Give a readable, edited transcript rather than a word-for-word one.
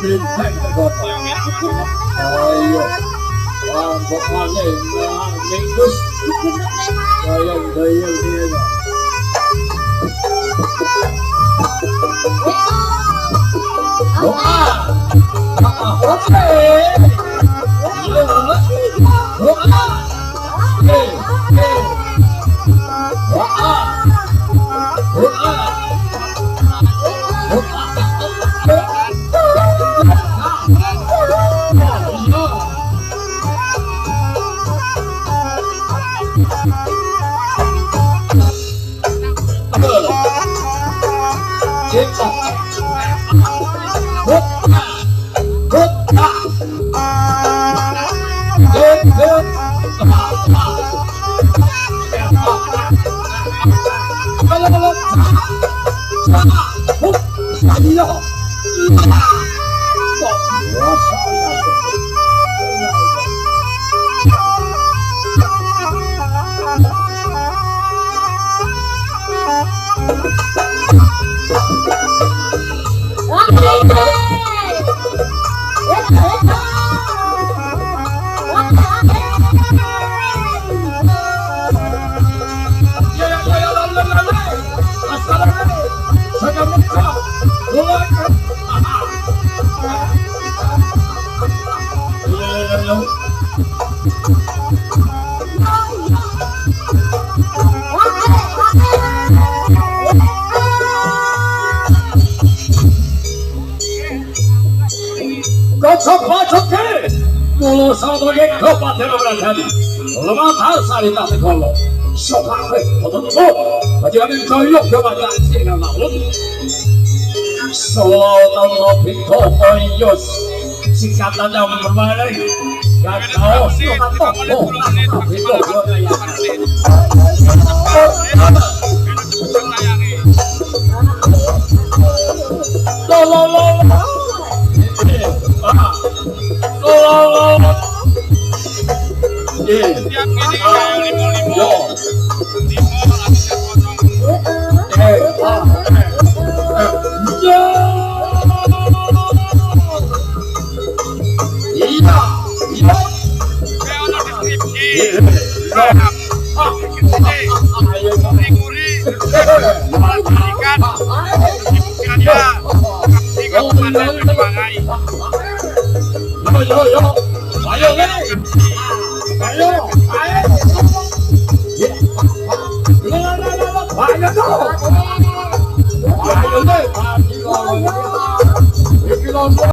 bintang kota. Ayo, pokoknya minggus dayang-dayang dia. Doa, oke. Mulu sebagai kabupaten Brahadi, lemah salita segala, sokawe, betul-betul, bagaimana koyok kepada singa laut, selalu pintu koyos, singkatan yang berbalik, gak tahu siapa pintu ayo